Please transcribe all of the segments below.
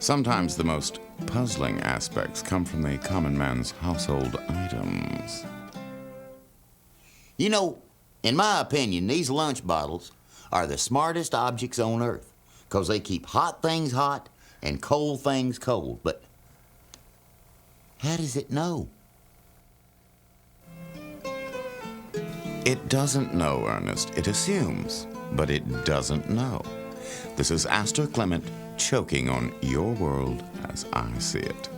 Sometimes the most puzzling aspects come from the common man's household items. You know, in my opinion, these lunch bottles are the smartest objects on Earth, 'cause they keep hot things hot and cold things cold. But how does it know? It doesn't know, Ernest. It assumes, but it doesn't know. This is Astor Clement choking on your world as I see it.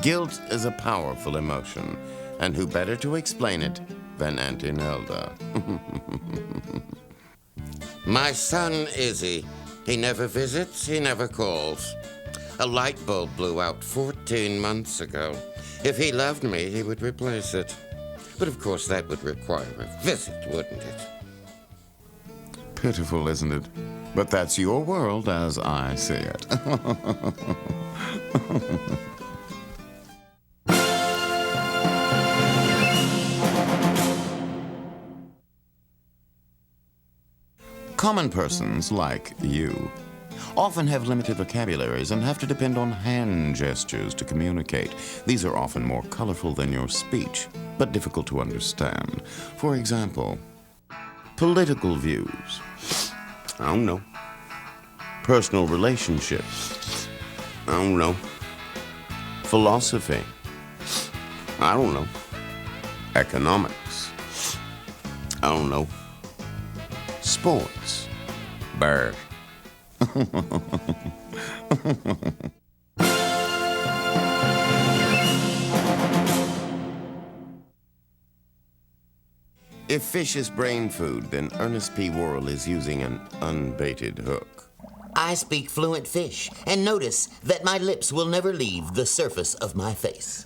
Guilt is a powerful emotion, and who better to explain it than Auntie Nelda? My son, Izzy. He never visits, he never calls. A light bulb blew out 14 months ago. If he loved me, he would replace it. But of course that would require a visit, wouldn't it? Pitiful, isn't it? But that's your world as I see it. Common persons, like you, often have limited vocabularies and have to depend on hand gestures to communicate. These are often more colorful than your speech, but difficult to understand. For example, political views. I don't know. Personal relationships. I don't know. Philosophy. I don't know. Economics. I don't know. Sports. Bird. If fish is brain food, then Ernest P. Worrell is using an unbaited hook. I speak fluent fish, and notice that my lips will never leave the surface of my face.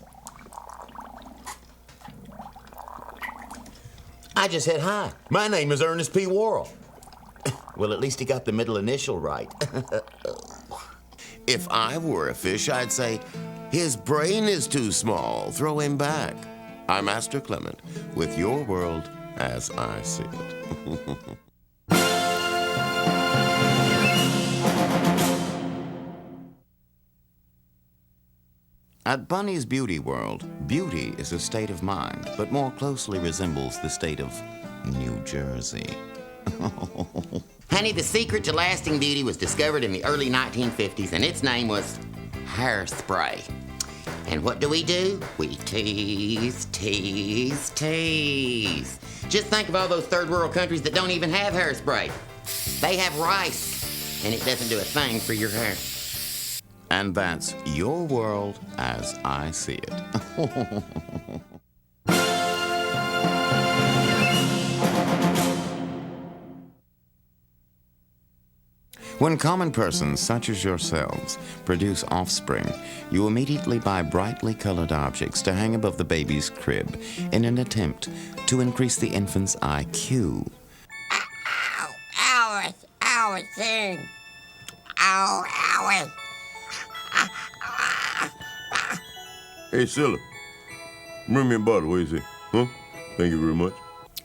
I just said hi. My name is Ernest P. Worrell. Well, at least he got the middle initial right. If I were a fish, I'd say, his brain is too small. Throw him back. I'm Astor Clement, with your world as I see it. At Bunny's Beauty World, beauty is a state of mind, but more closely resembles the state of New Jersey. Honey, the secret to lasting beauty was discovered in the early 1950s, and its name was hairspray. And what do? We tease, tease, tease. Just think of all those third world countries that don't even have hairspray. They have rice, and it doesn't do a thing for your hair. And that's your world as I see it. When common persons such as yourselves produce offspring, you immediately buy brightly colored objects to hang above the baby's crib in an attempt to increase the infant's IQ. Ow, ow, thing. Ow, ow. Hey, Silla, bring me a bottle. What do you say? Huh? Thank you very much.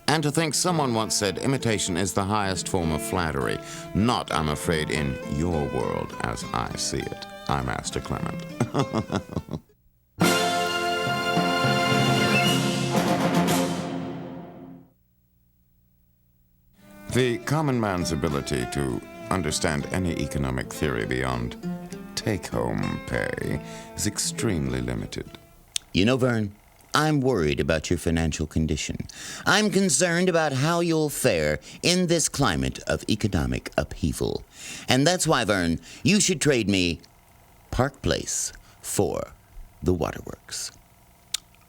And to think someone once said imitation is the highest form of flattery. Not, I'm afraid, in your world as I see it. I'm Astor Clement. The common man's ability to understand any economic theory beyond take-home pay is extremely limited. You know, Vern, I'm worried about your financial condition. I'm concerned about how you'll fare in this climate of economic upheaval. And that's why, Vern, you should trade me Park Place for the waterworks.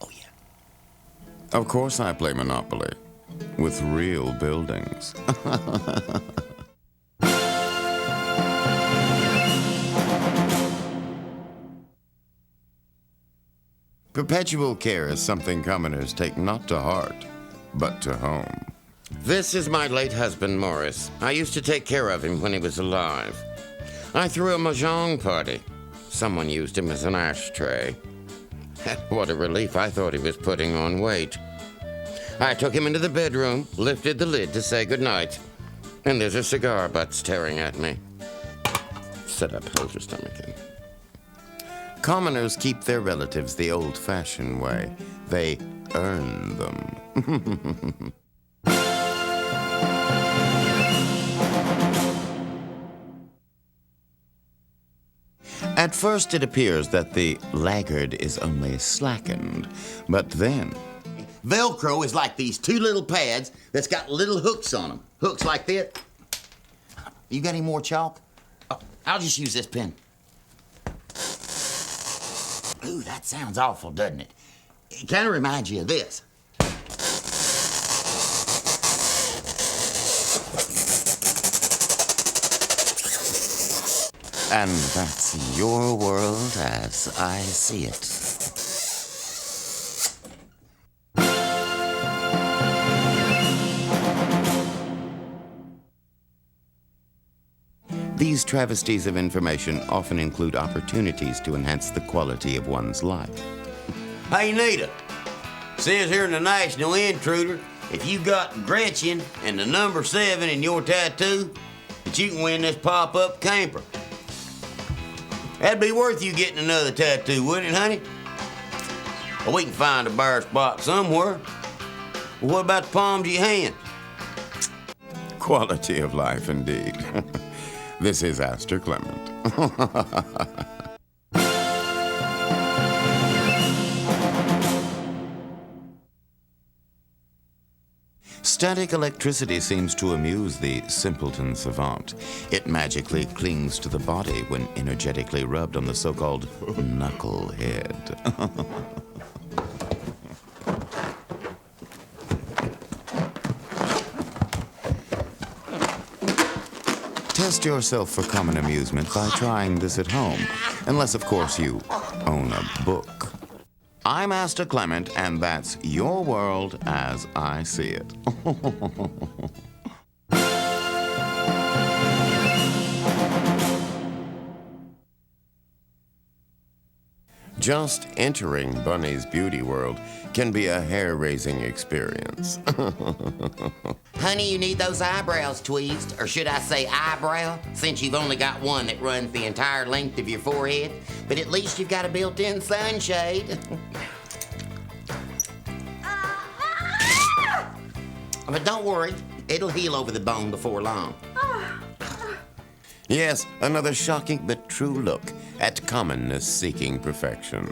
Oh, yeah. Of course I play Monopoly with real buildings. Perpetual care is something commoners take not to heart, but to home. This is my late husband, Morris. I used to take care of him when he was alive. I threw a mahjong party. Someone used him as an ashtray. What a relief. I thought he was putting on weight. I took him into the bedroom, lifted the lid to say goodnight, and there's a cigar butt staring at me. Sit up, hold your stomach in. Commoners keep their relatives the old-fashioned way. They earn them. At first, it appears that the laggard is only slackened, but then... Velcro is like these two little pads that's got little hooks on them. Hooks like this. You got any more chalk? Oh, I'll just use this pen. Ooh, that sounds awful, doesn't it? It kind of reminds you of this. And that's your world as I see it. These travesties of information often include opportunities to enhance the quality of one's life. Hey, Nita. Says here in the National Intruder, if you got Gretchen and the number 7 in your tattoo, that you can win this pop-up camper. That'd be worth you getting another tattoo, wouldn't it, honey? Well, we can find a bare spot somewhere. Well, what about the palms of your hands? Quality of life, indeed. This is Astor Clement. Static electricity seems to amuse the simpleton savant. It magically clings to the body when energetically rubbed on the so-called knucklehead. Test yourself for common amusement by trying this at home, unless, of course, you own a book. I'm Astor Clement, and that's your world as I see it. Just entering Bunny's beauty world can be a hair-raising experience. Honey, you need those eyebrows tweezed, or should I say eyebrow, since you've only got one that runs the entire length of your forehead. But at least you've got a built-in sunshade. But don't worry, it'll heal over the bone before long. Yes, another shocking but true look at commonness seeking perfection.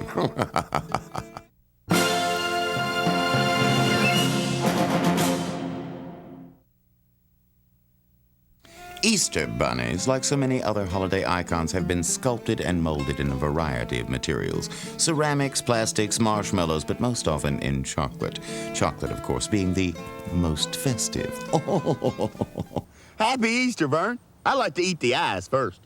Easter bunnies, like so many other holiday icons, have been sculpted and molded in a variety of materials. Ceramics, plastics, marshmallows, but most often in chocolate. Chocolate, of course, being the most festive. Happy Easter, Vern. I like to eat the eyes first.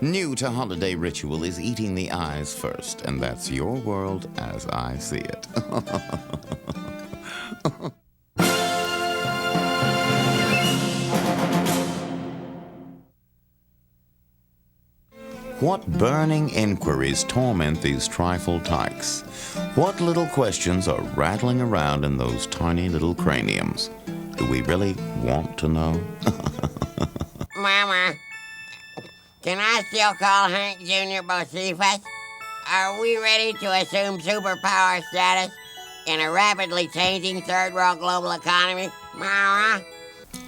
New to holiday ritual is eating the eyes first, and that's your world as I see it. What burning inquiries torment these trifle tykes? What little questions are rattling around in those tiny little craniums? Do we really want to know? Mama, can I still call Hank Jr. Bocephus? Are we ready to assume superpower status in a rapidly changing third world global economy? Mama?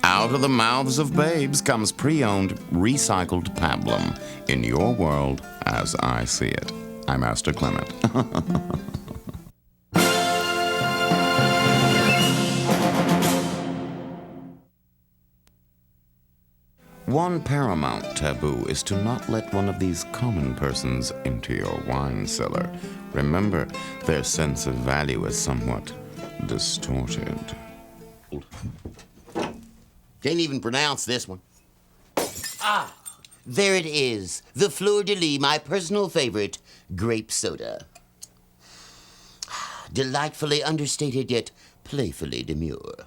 Out of the mouths of babes comes pre-owned, recycled pablum. In your world as I see it. I'm Astor Clement. One paramount taboo is to not let one of these common persons into your wine cellar. Remember, their sense of value is somewhat distorted. Can't even pronounce this one. Ah, there it is. The fleur-de-lis, my personal favorite, grape soda. Delightfully understated, yet playfully demure.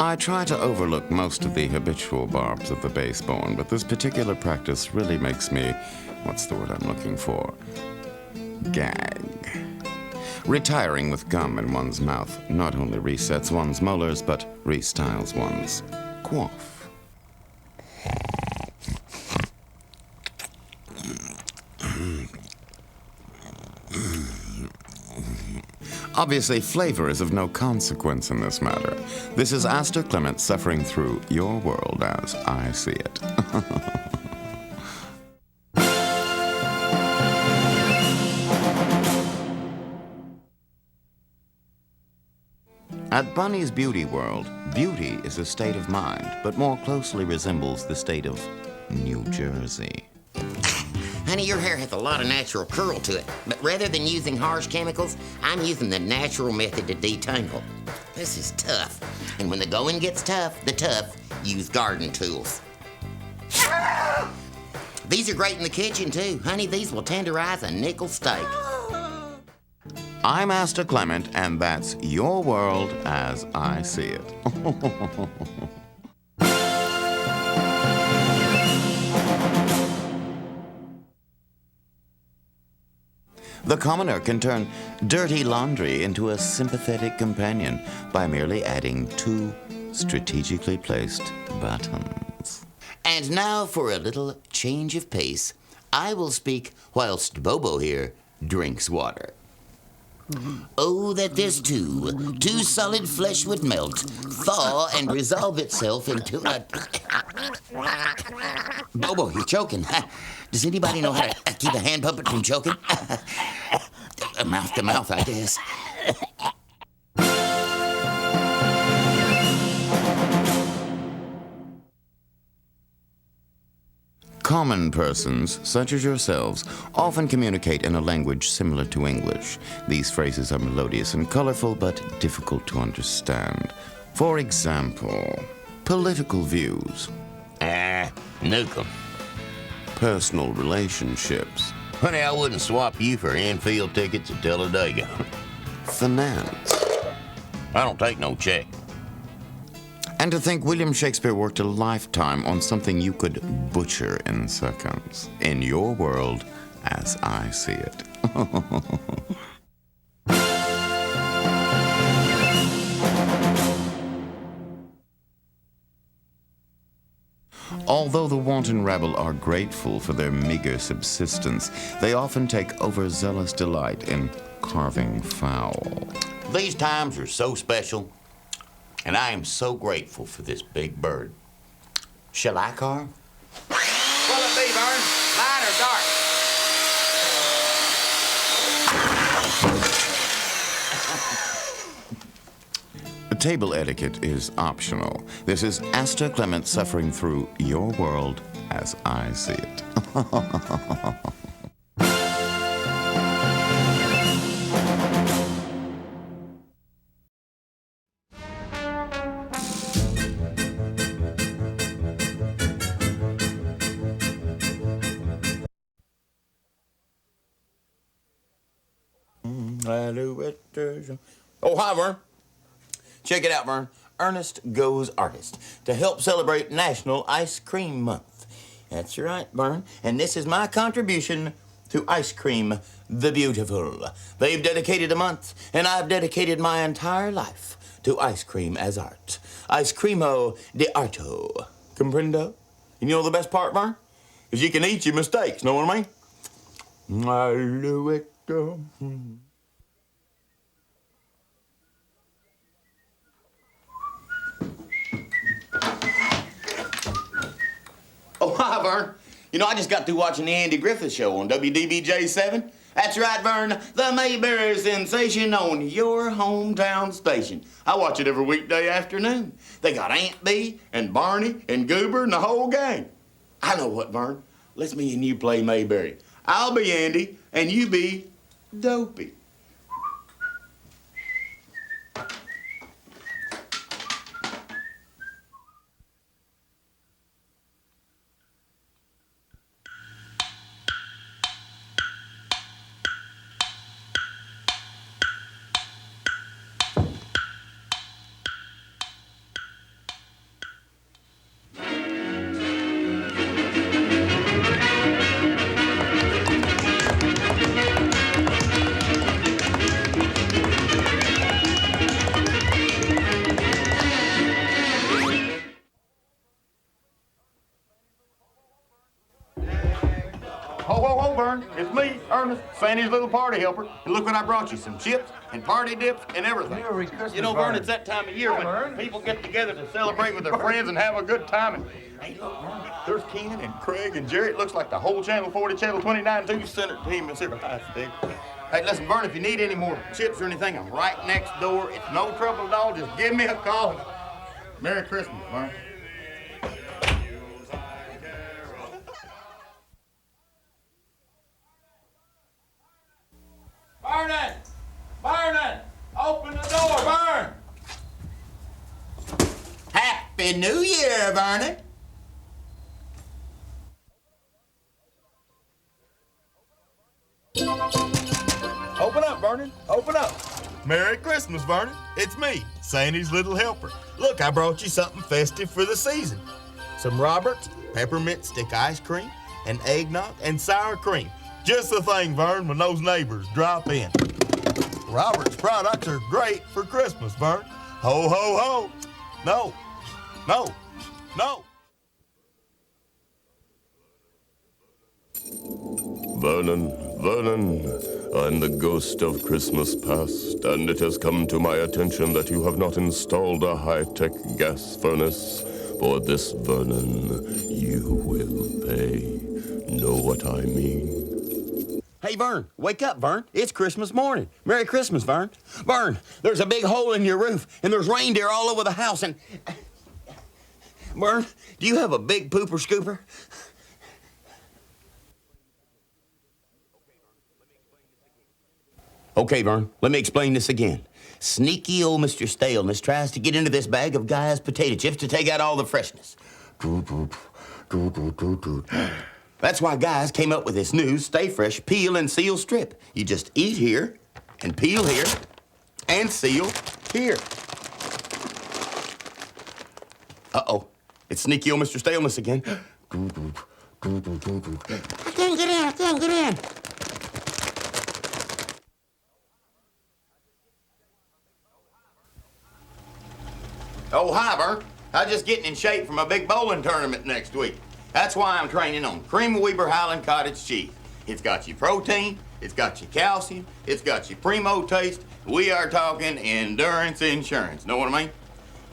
I try to overlook most of the habitual barbs of the baseborn, but this particular practice really makes me, what's the word I'm looking for? Gag. Retiring with gum in one's mouth not only resets one's molars, but restyles one's quaff. Obviously, flavor is of no consequence in this matter. This is Aster Clement suffering through your world as I see it. At Bunny's Beauty World, beauty is a state of mind, but more closely resembles the state of New Jersey. Honey, your hair has a lot of natural curl to it, but rather than using harsh chemicals, I'm using the natural method to detangle. This is tough, and when the going gets tough, the tough use garden tools. These are great in the kitchen, too. Honey, these will tenderize a nickel steak. I'm Aster Clement, and that's your world as I see it. The commoner can turn dirty laundry into a sympathetic companion by merely adding 2 strategically placed buttons. And now for a little change of pace, I will speak whilst Bobo here drinks water. Oh, that this too solid flesh would melt, thaw, and resolve itself into a... Bobo, you're choking. Does anybody know how to keep a hand puppet from choking? Mouth to mouth, I guess. Common persons, such as yourselves, often communicate in a language similar to English. These phrases are melodious and colorful, but difficult to understand. For example, political views, Nuke 'em. personal relationships, Honey, I wouldn't swap you for infield tickets at Talladega. finance. I don't take no check. And to think William Shakespeare worked a lifetime on something you could butcher in seconds. In your world, as I see it. Although the wanton rabble are grateful for their meager subsistence, they often take overzealous delight in carving fowl. These times are so special, and I am so grateful for this big bird. Shall I carve? What'll it be, Vern? Light or dark? Table etiquette is optional. This is Aster Clement suffering through your world as I see it. Oh, hi, Vern. Check it out, Vern. Ernest Goes Artist to help celebrate National Ice Cream Month. That's right, Vern. And this is my contribution to Ice Cream the Beautiful. They've dedicated a month, and I've dedicated my entire life to ice cream as art. Ice creamo de arto. Comprendo? And you know the best part, Vern? Is you can eat your mistakes, know what I mean? I do it. Oh, hi, Vern. You know, I just got through watching the Andy Griffith Show on WDBJ7. That's right, Vern, the Mayberry sensation on your hometown station. I watch it every weekday afternoon. They got Aunt Bee and Barney and Goober and the whole gang. I know what, Vern. Let's me and you play Mayberry. I'll be Andy, and you be Dopey. Ho, Vern. It's me, Ernest, Sandy's little party helper. And look what I brought you, some chips and party dips and everything. Merry Christmas, You know, Vern, Vern. it's that time of year when Vern. people get together to celebrate with their friends and have a good time. And, hey, look, Vern, there's Ken and Craig and Jerry. It looks like the whole Channel 40, Channel 29, 2 center team is here. Hi, Steve. Hey, listen, Vern, if you need any more chips or anything, I'm right next door. It's no trouble at all. Just give me a call. Merry Christmas, Vern. Vernon! Open the door, Vern! Happy New Year, Vernon! Open up, Vernon. Open up. Merry Christmas, Vernon. It's me, Sandy's little helper. Look, I brought you something festive for the season. Some Robert's peppermint stick ice cream, and eggnog and sour cream. Just the thing, Vern, when those neighbors drop in. Robert's products are great for Christmas, Vern. Ho, ho, ho. No. Vernon, I'm the ghost of Christmas past, and it has come to my attention that you have not installed a high-tech gas furnace. For this, Vernon, you will pay. Know what I mean? Hey, Vern, wake up, Vern. It's Christmas morning. Merry Christmas, Vern. Vern, there's a big hole in your roof, and there's reindeer all over the house, and... Vern, do you have a big pooper scooper? Okay, Vern, let me explain this again. Sneaky old Mr. Staleness tries to get into this bag of Guy's potato chips to take out all the freshness. That's why Guys came up with this new Stay Fresh Peel and Seal Strip. You just eat here, and peel here, and seal here. Uh-oh, it's sneaky old Mr. Staleness again. I can't get in. Oh, hi, Vern. I'm just getting in shape for my big bowling tournament next week. That's why I'm training on Cream Weber Highland Cottage Cheese. It's got your protein, it's got your calcium, it's got your primo taste. We are talking endurance insurance. Know what I mean?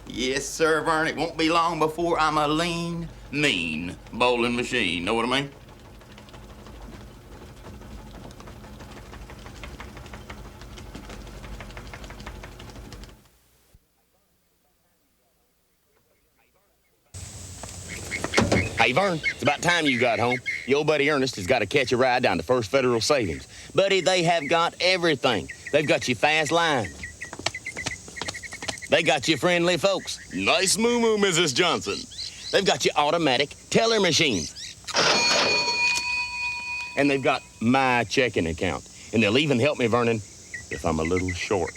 Yes, sir, Vern. It won't be long before I'm a lean, mean bowling machine. Know what I mean? Hey, Vern, it's about time you got home. Your old buddy Ernest has got to catch a ride down to First Federal Savings. Buddy, they have got everything. They've got you fast line. They got you friendly folks. Nice moo-moo, Mrs. Johnson. They've got you automatic teller machines. And they've got my checking account. And they'll even help me, Vernon, if I'm a little short.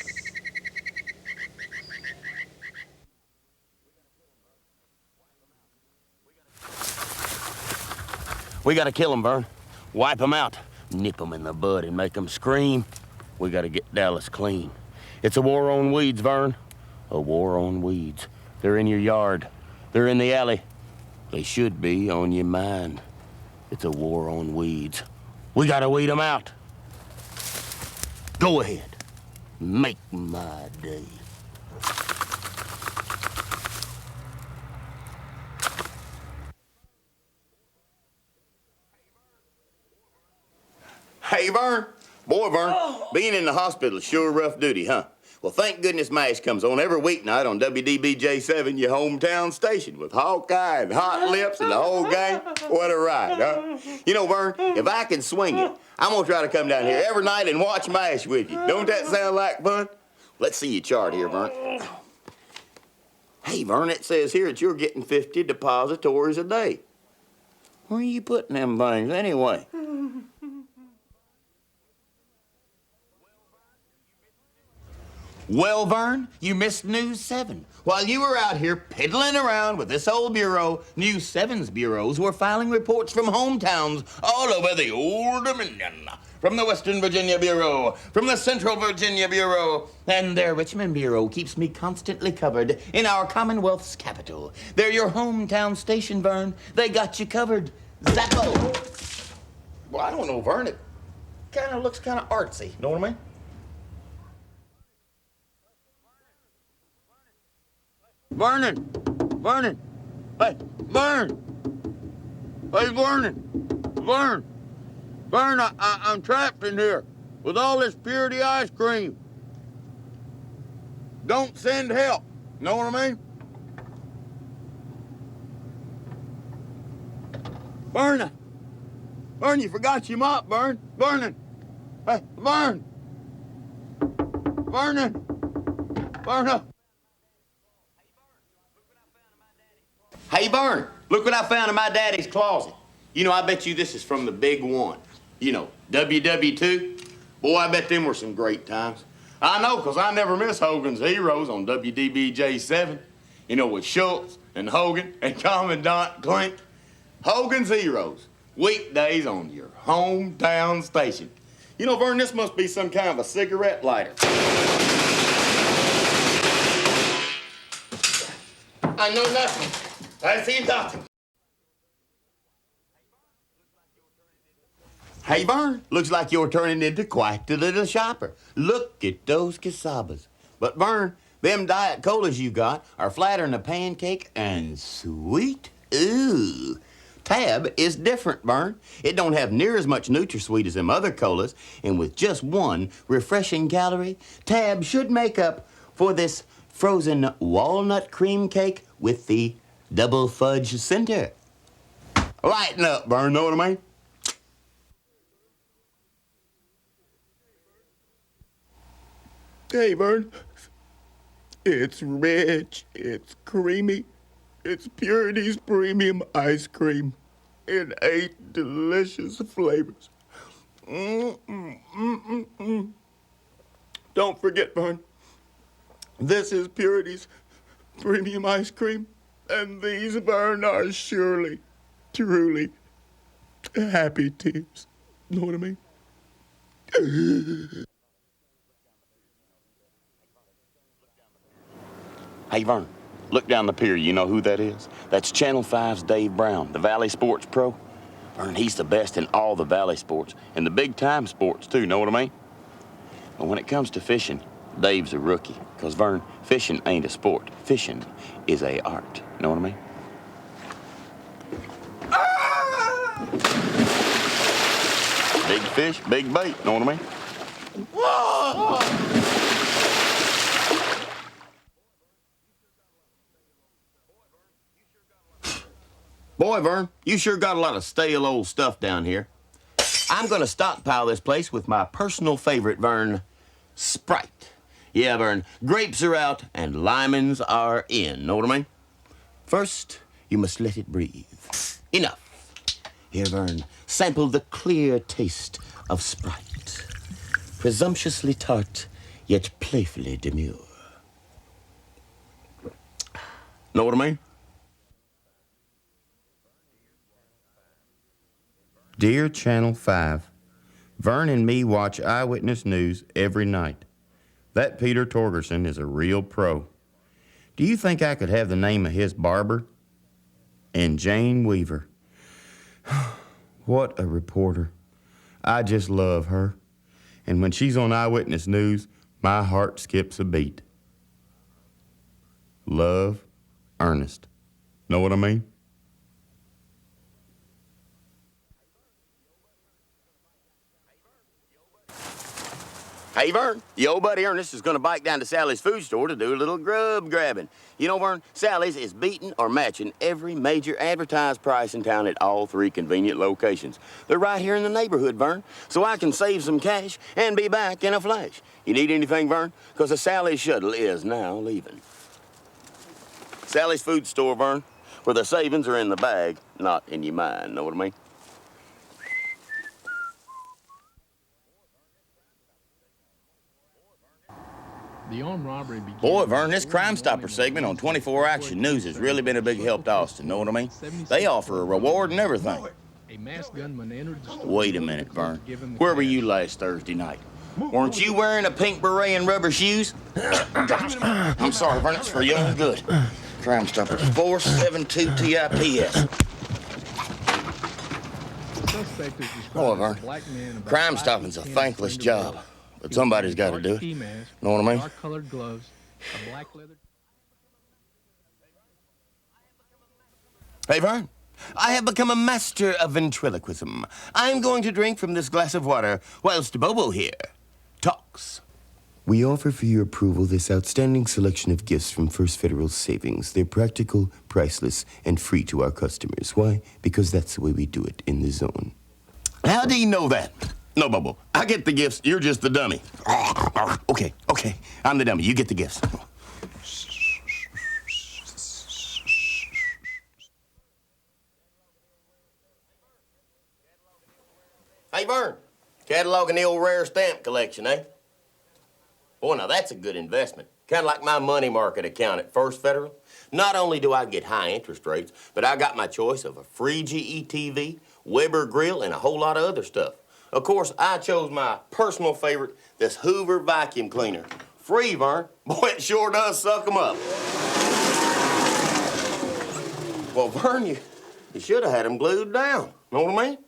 We gotta kill them, Vern. Wipe them out. Nip them in the bud and make them scream. We gotta get Dallas clean. It's a war on weeds, Vern. A war on weeds. They're in your yard. They're in the alley. They should be on your mind. It's a war on weeds. We gotta weed them out. Go ahead. Make my day. Hey, Vern. Boy, Vern, being in the hospital is sure rough duty, huh? Well, thank goodness MASH comes on every weeknight on WDBJ7, your hometown station, with Hawkeye and Hot Lips and the whole gang. What a ride, huh? You know, Vern, if I can swing it, I'm gonna try to come down here every night and watch MASH with you. Don't that sound like fun? Let's see your chart here, Vern. Hey, Vern, it says here that you're getting 50 depositories a day. Where are you putting them things anyway? Well, Vern, you missed News 7. While you were out here piddling around with this old bureau, News 7's bureaus were filing reports from hometowns all over the Old Dominion. From the Western Virginia Bureau, from the Central Virginia Bureau, and their Richmond Bureau keeps me constantly covered in our Commonwealth's capital. They're your hometown station, Vern. They got you covered. Zappo! Well, I don't know, Vern. It kind of looks kind of artsy. Know what I mean? Vernon! Vernon! Hey, Vern! Hey, Vernon! Vern! Vern, I'm trapped in here with all this purity ice cream. Don't send help. Know what I mean? Vern! Vern, you forgot your mop, Vern. Vernon! Hey, Vern! Vernon! Vernon! Hey, Vern, look what I found in my daddy's closet. You know, I bet you this is from the big one. You know, WW2. Boy, I bet them were some great times. I know, because I never miss Hogan's Heroes on WDBJ7. You know, with Schultz and Hogan and Commandant Klink. Hogan's Heroes, weekdays on your hometown station. You know, Vern, this must be some kind of a cigarette lighter. I know nothing. I see nothing. Hey, Vern, looks like you're turning into quite the little shopper. Look at those casabas. But, Vern, them diet colas you got are flatter than a pancake and sweet. Ooh. Tab is different, Vern. It don't have near as much NutraSweet as them other colas, and with just one refreshing calorie, Tab should make up for this frozen walnut cream cake with the double fudge center. Lighten up, Vern, know what I mean? Hey, Vern. It's rich, it's creamy, it's Purity's premium ice cream in 8 delicious flavors. Don't forget, Vern, this is Purity's premium ice cream, and these, Vern, are surely, truly happy tears. Know what I mean? Hey, Vern, look down the pier. You know who that is? That's Channel 5's Dave Brown, the Valley Sports Pro. Vern, he's the best in all the Valley sports, and the big-time sports, too, know what I mean? But when it comes to fishing, Dave's a rookie, because, Vern, fishing ain't a sport. Fishing is a art, know what I mean? Ah! Big fish, big bait, know what I mean? Whoa! Boy, Vern, you sure got a lot of stale old stuff down here. I'm gonna stockpile this place with my personal favorite, Vern, Sprite. Yeah, Vern, grapes are out and lemons are in, know what I mean? First, you must let it breathe. Enough. Here, Vern, sample the clear taste of Sprite. Presumptuously tart, yet playfully demure. Know what I mean? Dear Channel 5, Vern and me watch Eyewitness News every night. That Peter Torgerson is a real pro. Do you think I could have the name of his barber? And Jane Weaver. What a reporter. I just love her. And when she's on Eyewitness News, my heart skips a beat. Love, Ernest. Know what I mean? Hey, Vern, your old buddy Ernest is going to bike down to Sally's food store to do a little grub grabbing. You know, Vern, Sally's is beating or matching every major advertised price in town at all 3 convenient locations. They're right here in the neighborhood, Vern, so I can save some cash and be back in a flash. You need anything, Vern? Because the Sally's shuttle is now leaving. Sally's food store, Vern, where the savings are in the bag, not in your mind. Know what I mean? The armed robbery began. Boy, Vern, this Crime Stopper segment on 24 Action News has really been a big help to Austin, know what I mean? They offer a reward and everything. A masked gunman entered the store. Wait a minute, Vern. Where were you last Thursday night? Weren't you wearing a pink beret and rubber shoes? Gotcha. I'm sorry, Vern, it's for your own good. Crime Stopper 472 TIPS. Suspect is described Hello, as a Vern. black man about Crime 5 stopping's feet a 10, thankless slender job, build. but He was somebody's wearing got to a do dark it. ski mask, Know what I mean? dark-colored gloves, a black leather. Hey, Vern. I have become a master of ventriloquism. I'm going to drink from this glass of water whilst Bobo here talks. We offer for your approval this outstanding selection of gifts from First Federal Savings. They're practical, priceless, and free to our customers. Why? Because that's the way we do it in the zone. How do you know that? No, Bobo. I get the gifts. You're just the dummy. Okay. I'm the dummy. You get the gifts. Hey, Vern. Cataloging the old rare stamp collection, eh? Boy, now that's a good investment. Kind of like my money market account at First Federal. Not only do I get high interest rates, but I got my choice of a free GE TV, Weber grill, and a whole lot of other stuff. Of course, I chose my personal favorite, this Hoover vacuum cleaner. Free, Vern. Boy, it sure does suck 'em up. Well, Vern, you should have had 'em glued down. Know what I mean?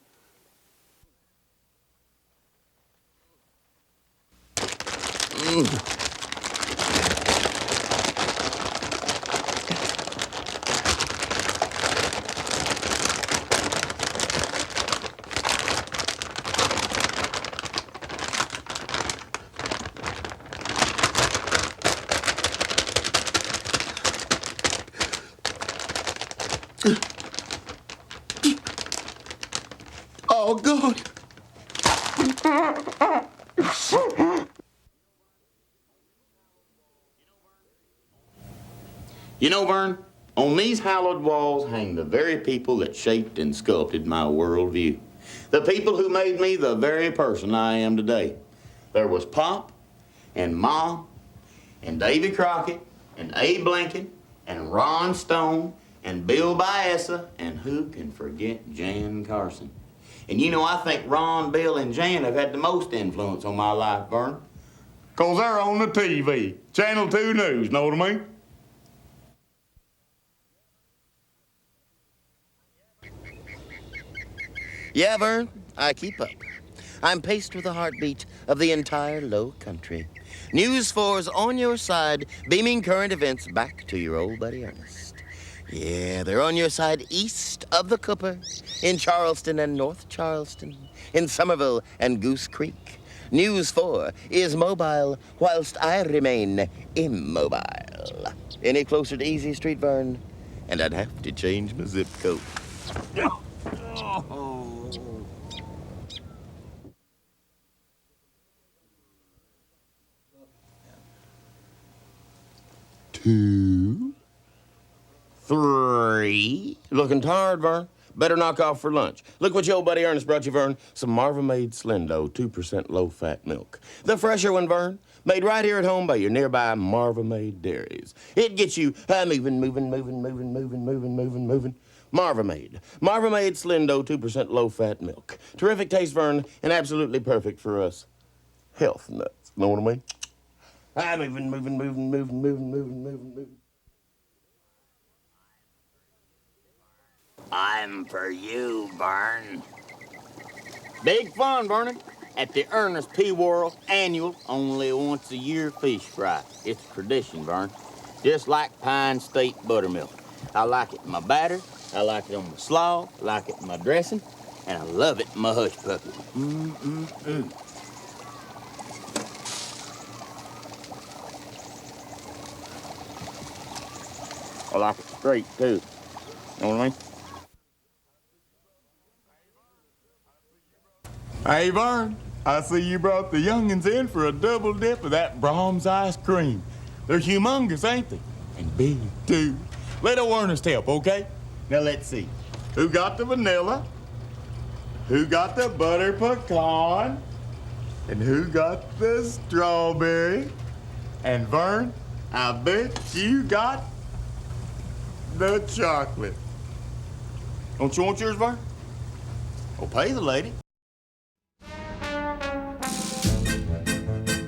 Oh, God. You know, Vern, on these hallowed walls hang the very people that shaped and sculpted my worldview. The people who made me the very person I am today. There was Pop and Mom and Davy Crockett and Abe Lincoln and Ron Stone and Bill Baessa, and who can forget Jan Carson? And you know, I think Ron, Bill, and Jan have had the most influence on my life, Vern. 'Cause they're on the TV, Channel 2 News, know what I mean? Yeah, Vern, I keep up. I'm paced with the heartbeat of the entire low country. News 4's on your side, beaming current events back to your old buddy Ernest. Yeah, they're on your side east of the Cooper, in Charleston and North Charleston, in Somerville and Goose Creek. News 4 is mobile whilst I remain immobile. Any closer to Easy Street, Vern, and I'd have to change my zip code. Oh. 2, 3. Looking tired, Vern? Better knock off for lunch. Look what your old buddy Ernest brought you, Vern. Some Marva-made Slendo, 2% low-fat milk. The fresher one, Vern. Made right here at home by your nearby Marva-made dairies. It gets you moving. Marva-made. Marva-made Slendo, 2% low-fat milk. Terrific taste, Vern, and absolutely perfect for us health nuts. Know what I mean? Moving. I'm for you, Vern. Big fun, Vernon, at the Ernest P. Worrell annual, only once a year fish fry. It's a tradition, Vern. Just like Pine State buttermilk. I like it in my batter, I like it on my slaw, I like it in my dressing, and I love it in my hush puppy. I like it straight, too. Know what I mean? Hey, Vern, I see you brought the youngins in for a double dip of that Brahms ice cream. They're humongous, ain't they? And big, too. Let old Ernest help, okay? Now, let's see. Who got the vanilla? Who got the butter pecan? And who got the strawberry? And Vern, I bet you got the chocolate. Don't you want yours, Vern? Well, pay the lady.